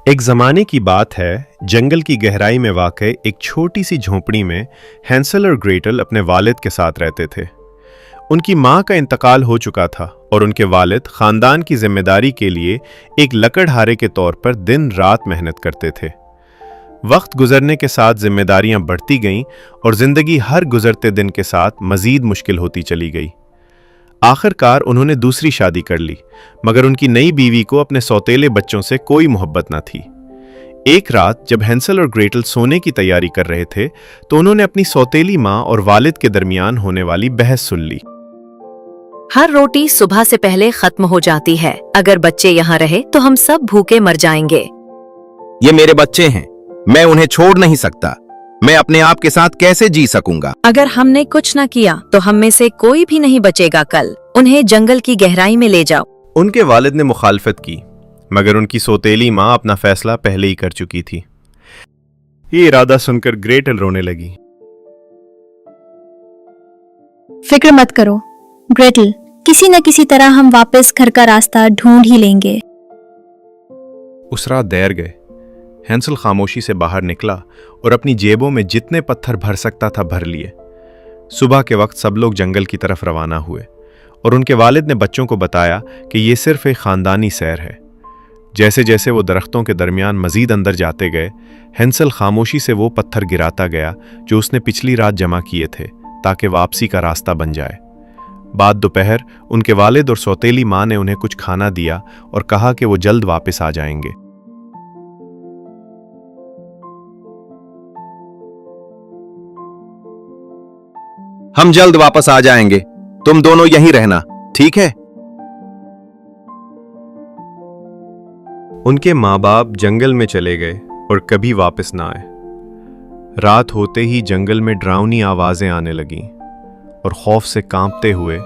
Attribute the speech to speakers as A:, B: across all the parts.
A: एक ज़माने की बात है, जंगल की गहराई में वाक़ई एक छोटी सी झोंपड़ी में हैंसल और ग्रेटल अपने वालिद के साथ रहते थे। उनकी माँ का इंतकाल हो चुका था और उनके वालिद ख़ानदान की जिम्मेदारी के लिए एक लकड़हारे के तौर पर दिन रात मेहनत करते थे। वक्त गुजरने के साथ जिम्मेदारियां बढ़ती गईं और ज़िंदगी हर गुजरते दिन के साथ मज़ीद मुश्किल होती चली गई। आखिरकार उन्होंने दूसरी शादी कर ली, मगर उनकी नई बीवी को अपने सौतेले बच्चों से कोई मोहब्बत न थी। एक रात जब हैंसल और ग्रेटल सोने की तैयारी कर रहे थे तो उन्होंने अपनी सौतेली माँ और वालिद के दरमियान होने वाली बहस सुन ली।
B: हर रोटी सुबह से पहले खत्म हो जाती है। अगर बच्चे यहाँ रहे तो हम सब भूखे मर जाएंगे।
C: ये मेरे बच्चे हैं, मैं उन्हें छोड़ नहीं सकता। मैं अपने आप के साथ कैसे जी सकूंगा?
B: अगर हमने कुछ न किया तो हम में से कोई भी नहीं बचेगा। कल उन्हें जंगल की गहराई में ले जाओ।
A: उनके वालिद ने मुखालफत की, मगर उनकी सौतेली माँ अपना फैसला पहले ही कर चुकी थी। ये इरादा सुनकर ग्रेटल रोने लगी।
D: फिक्र मत करो ग्रेटल, किसी न किसी तरह हम वापस घर का रास्ता ढूंढ ही लेंगे।
A: उस रात देर गए। हैंसल खामोशी से बाहर निकला और अपनी जेबों में जितने पत्थर भर सकता था भर लिए। सुबह के वक्त सब लोग जंगल की तरफ रवाना हुए और उनके वालिद ने बच्चों को बताया कि ये सिर्फ एक खानदानी सैर है। जैसे जैसे वो दरख्तों के दरमियान मजीद अंदर जाते गए, हैंसल खामोशी से वो पत्थर गिराता गया जो उसने पिछली रात जमा किए थे, ताकि वापसी का रास्ता बन जाए। बाद दोपहर उनके वालिद और सौतेली माँ ने उन्हें कुछ खाना दिया और कहा कि वो जल्द वापस आ जाएंगे।
C: हम जल्द वापस आ जाएंगे, तुम दोनों यहीं रहना, ठीक है?
A: उनके माँ बाप जंगल में चले गए और कभी वापस ना आए। रात होते ही जंगल में डरावनी आवाजें आने लगीं और खौफ से कांपते हुए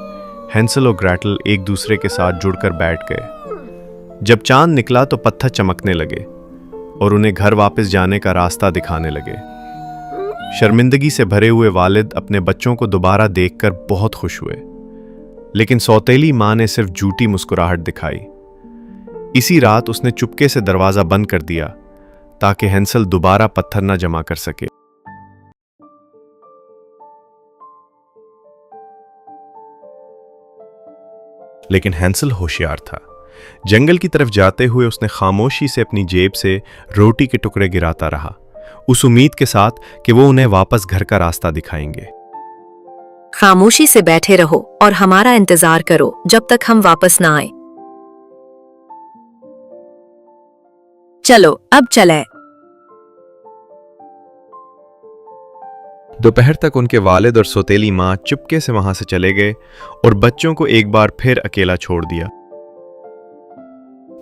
A: हैंसल और ग्रेटल एक दूसरे के साथ जुड़कर बैठ गए। जब चांद निकला तो पत्थर चमकने लगे और उन्हें घर वापस जाने का रास्ता दिखाने लगे। शर्मिंदगी से भरे हुए वालिद अपने बच्चों को दोबारा देखकर बहुत खुश हुए, लेकिन सौतेली माँ ने सिर्फ झूठी मुस्कुराहट दिखाई। इसी रात उसने चुपके से दरवाजा बंद कर दिया ताकि हैंसल दोबारा पत्थर न जमा कर सके। लेकिन हैंसल होशियार था। जंगल की तरफ जाते हुए उसने खामोशी से अपनी जेब से रोटी के टुकड़े गिराता रहा, उस उम्मीद के साथ कि वो उन्हें वापस घर का रास्ता दिखाएंगे।
B: खामोशी से बैठे रहो और हमारा इंतजार करो जब तक हम वापस ना आए। चलो अब चले।
A: दोपहर तक उनके वालिद और सौतेली माँ चुपके से वहां से चले गए और बच्चों को एक बार फिर अकेला छोड़ दिया।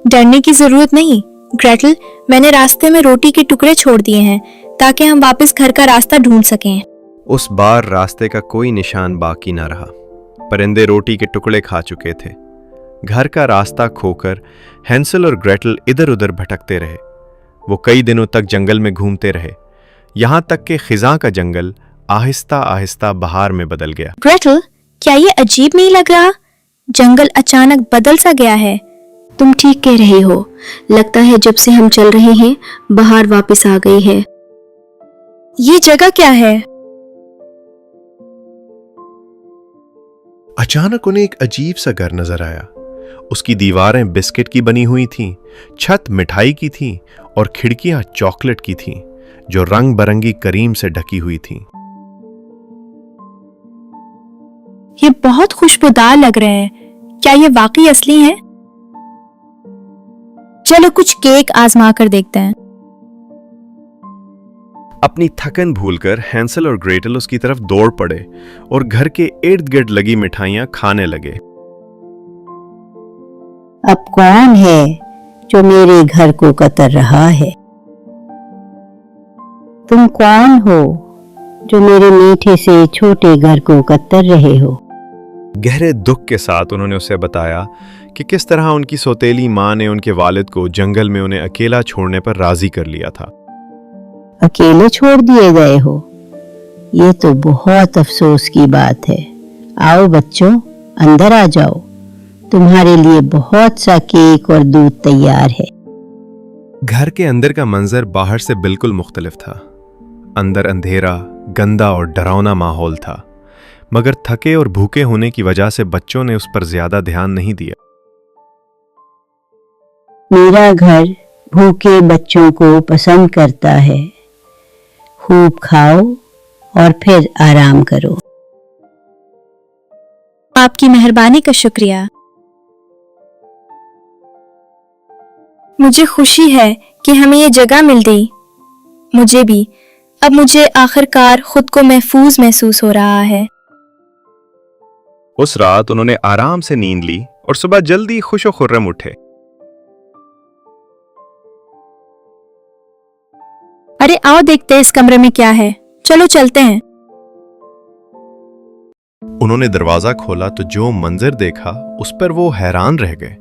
D: डरने की जरूरत नहीं ग्रेटल, मैंने रास्ते में रोटी के टुकड़े छोड़ दिए हैं ताकि हम वापस घर का रास्ता ढूंढ सकें।
A: उस बार रास्ते का कोई निशान बाकी ना रहा। परिंदे रोटी के टुकड़े खा चुके थे। घर का रास्ता खोकर हैंसल और ग्रेटल इधर उधर भटकते रहे। वो कई दिनों तक जंगल में घूमते रहे, यहाँ तक कि खिज़ां का जंगल आहिस्ता आहिस्ता बहार में बदल गया।
D: ग्रेटल, क्या ये अजीब नहीं लग रहा? जंगल अचानक बदल सा गया है। तुम ठीक कह रहे हो, लगता है जब से हम चल रहे हैं बहार वापस आ गई है। ये जगह क्या है?
A: अचानक उन्हें एक अजीब सा घर नजर आया। उसकी दीवारें बिस्किट की बनी हुई थीं, छत मिठाई की थी और खिड़कियां चॉकलेट की थीं जो रंग बरंगी करीम से ढकी हुई थीं।
D: ये बहुत खुशबूदार लग रहे हैं। क्या ये वाकई असली है? चलो कुछ केक आजमा कर देखते हैं।
A: अपनी थकन भूलकर हैंसल और ग्रेटल उसकी तरफ दौड़ पड़े और घर के इर्द गिर्द लगी मिठाइयां खाने लगे।
E: अब कौन है जो मेरे घर को कतर रहा है? तुम कौन हो जो मेरे मीठे से छोटे घर को कतर रहे हो?
A: गहरे दुख के साथ उन्होंने उसे बताया कि किस तरह उनकी सौतेली माँ ने उनके वालिद को जंगल में उन्हें अकेला छोड़ने पर राजी कर लिया था।
E: अकेले छोड़ दिए गए हो? ये तो बहुत अफसोस की बात है। आओ बच्चों, अंदर आ जाओ। तुम्हारे लिए बहुत सा केक और दूध तैयार है।
A: घर के अंदर का मंजर बाहर से बिल्कुल मुख्तलिफ था। अंदर अंधेरा, गंदा और डरावना माहौल था, मगर थके और भूखे होने की वजह से बच्चों ने उस पर ज्यादा ध्यान नहीं दिया।
E: मेरा घर भूखे बच्चों को पसंद करता है। खूब खाओ और फिर आराम करो।
D: आपकी मेहरबानी का शुक्रिया। मुझे खुशी है कि हमें ये जगह मिल गई। मुझे भी। अब मुझे आखिरकार खुद को महफूज महसूस हो रहा है।
A: उस रात उन्होंने आराम से नींद ली और सुबह जल्दी खुशो खुर्रम उठे।
D: अरे आओ देखते हैं इस कमरे में क्या है। चलो चलते हैं।
A: उन्होंने दरवाजा खोला तो जो मंजर देखा उस पर वो हैरान रह गए।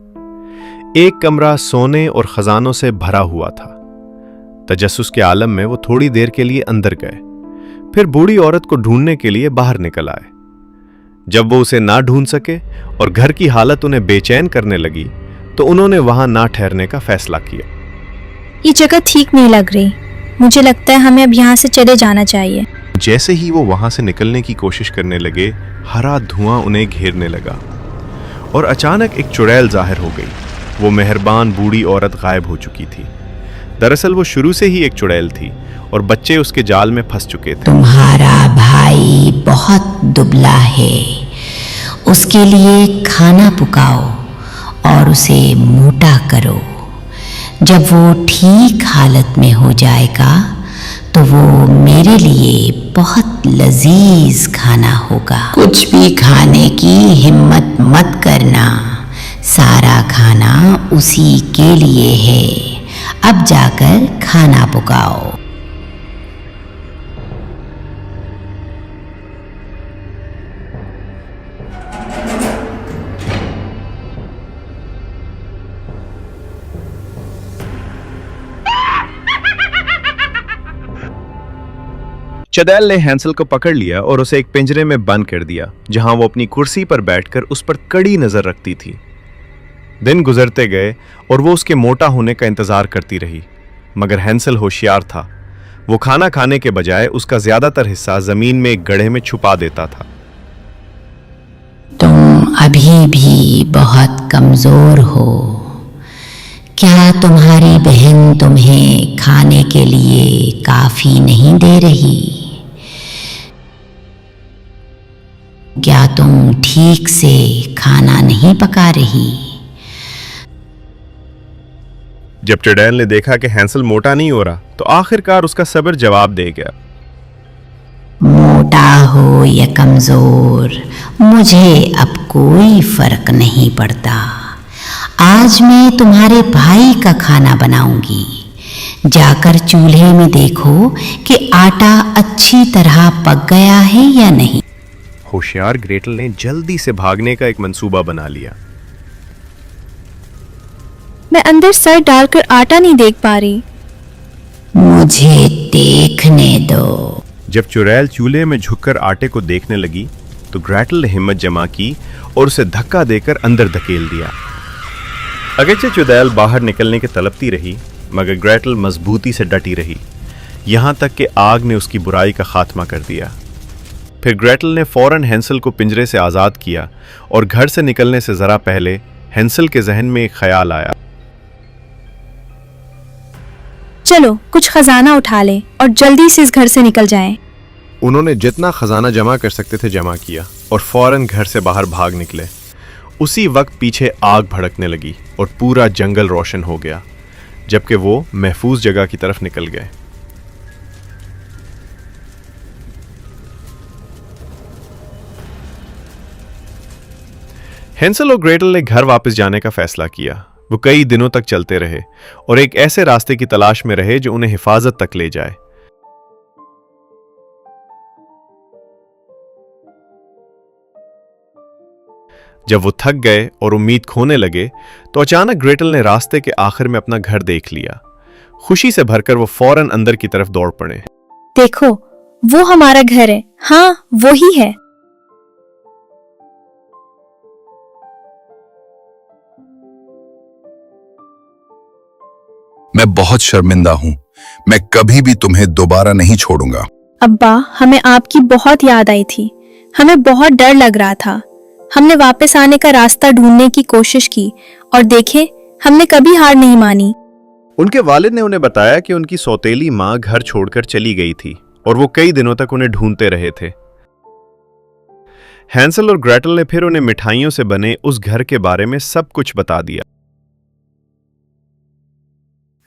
A: एक कमरा सोने और खजानों से भरा हुआ था। तजस्सुस के आलम में वो थोड़ी देर के लिए अंदर गए, फिर बूढ़ी औरत को ढूंढने के लिए बाहर निकल आए। जब वो उसे ना ढूंढ सके और घर की हालत उन्हें बेचैन करने लगी तो उन्होंने वहां ना ठहरने का फैसला किया।
D: ये जगह ठीक नहीं लग रही। मुझे लगता है हमें अब यहाँ से चले जाना चाहिए।
A: जैसे ही वो वहां से निकलने की कोशिश करने लगे, हरा धुआं उन्हें घेरने लगा और अचानक एक चुड़ैल जाहिर हो गई। वो मेहरबान बूढ़ी औरत गायब हो चुकी थी। दरअसल वो शुरू से ही एक चुड़ैल थी और बच्चे उसके जाल में फंस चुके थे।
E: तुम्हारा भाई बहुत दुबला है, उसके लिए खाना पकाओ और उसे मोटा करो। जब वो ठीक हालत में हो जाएगा तो वो मेरे लिए बहुत लजीज खाना होगा। कुछ भी खाने की हिम्मत मत करना, सारा खाना उसी के लिए है। अब जाकर खाना पकाओ।
A: चुड़ैल ने हैंसल को पकड़ लिया और उसे एक पिंजरे में बंद कर दिया, जहां वो अपनी कुर्सी पर बैठकर उस पर कड़ी नजर रखती थी। दिन गुजरते गए और वो उसके मोटा होने का इंतजार करती रही, मगर हैंसल होशियार था। वो खाना खाने के बजाय उसका ज्यादातर हिस्सा जमीन में एक गड्ढे में छुपा देता था।
E: तुम अभी भी बहुत कमजोर हो। क्या तुम्हारी बहन तुम्हें खाने के लिए काफी नहीं दे रही? क्या तुम ठीक से खाना नहीं पका रही?
A: जब चुड़ैल ने देखा कि हैंसल मोटा नहीं हो रहा तो आखिरकार उसका सब्र जवाब दे गया।
E: मोटा हो या कमजोर, मुझे अब कोई फर्क नहीं पड़ता। आज मैं तुम्हारे भाई का खाना बनाऊंगी। जाकर चूल्हे में देखो कि आटा अच्छी तरह पक गया है या नहीं।
A: होशियार ग्रेटल ने जल्दी से भागने का एक मंसूबा बना लिया।
D: मैं अंदर सर डालकर आटा नहीं देख पा रही।
E: मुझे देखने दो।
A: जब चुड़ैल चूल्हे में झुककर आटे को देखने लगी तो ग्रेटल ने हिम्मत जमा की और उसे धक्का देकर अंदर धकेल दिया। अगरचे चुड़ैल बाहर निकलने की तड़पती रही, मगर ग्रेटल मजबूती से डटी रही, यहां तक कि आग ने उसकी बुराई का खात्मा कर दिया। फिर ग्रेटल ने फौरन हैंसल को पिंजरे से आजाद किया और घर से निकलने से जरा पहले हैंसल के जहन में एक ख्याल आया।
D: चलो कुछ खजाना उठा ले और जल्दी से इस घर से निकल जाएं।
A: उन्होंने जितना खजाना जमा कर सकते थे जमा किया और फौरन घर से बाहर भाग निकले। उसी वक्त पीछे आग भड़कने लगी और पूरा जंगल रोशन हो गया, जबकि वो महफूज जगह की तरफ निकल गए। हैंसल और ग्रेटल ने घर वापस जाने का फैसला किया। वो कई दिनों तक चलते रहे और एक ऐसे रास्ते की तलाश में रहे जो उन्हें हिफाजत तक ले जाए। जब वो थक गए और उम्मीद खोने लगे तो अचानक ग्रेटल ने रास्ते के आखिर में अपना घर देख लिया। खुशी से भरकर वो फौरन अंदर की तरफ दौड़ पड़े।
D: देखो, वो हमारा घर है। हाँ, वो ही है।
F: मैं बहुत शर्मिंदा हूं। मैं कभी भी तुम्हें दोबारा नहीं छोड़ूंगा।
D: अब्बा, हमें आपकी बहुत याद आई थी। हमें बहुत डर लग रहा था। हमने वापस आने का रास्ता ढूंढने की कोशिश की और देखें, हमने कभी हार नहीं मानी।
A: उनके वालिद ने उन्हें बताया कि उनकी सौतेली माँ घर छोड़कर चली गई थी और वो कई दिनों तक उन्हें ढूंढते रहे थे। हैंसल और ग्रेटल ने फिर उन्हें मिठाइयों से बने उस घर के बारे में सब कुछ बता दिया।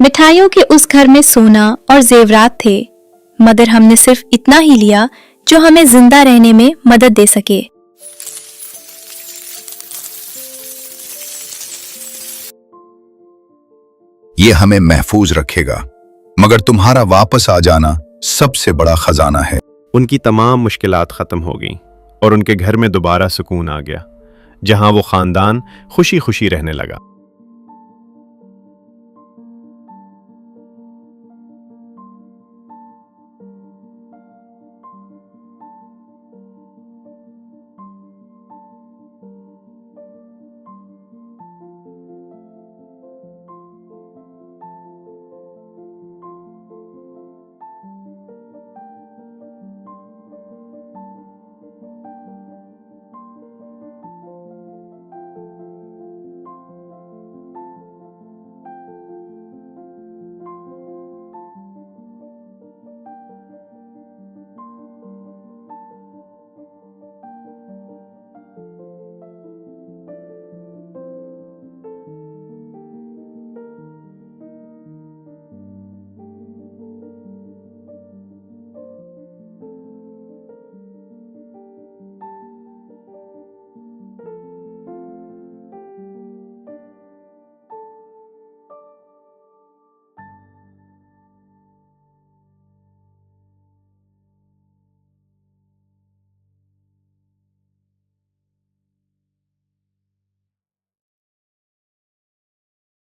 D: मिठाइयों के उस घर में सोना और जेवरात थे, मगर हमने सिर्फ इतना ही लिया जो हमें जिंदा रहने में मदद दे सके।
F: ये हमें महफूज रखेगा, मगर तुम्हारा वापस आ जाना सबसे बड़ा खजाना है।
A: उनकी तमाम मुश्किलात खत्म हो गईं और उनके घर में दोबारा सुकून आ गया, जहां वो खानदान खुशी खुशी रहने लगा।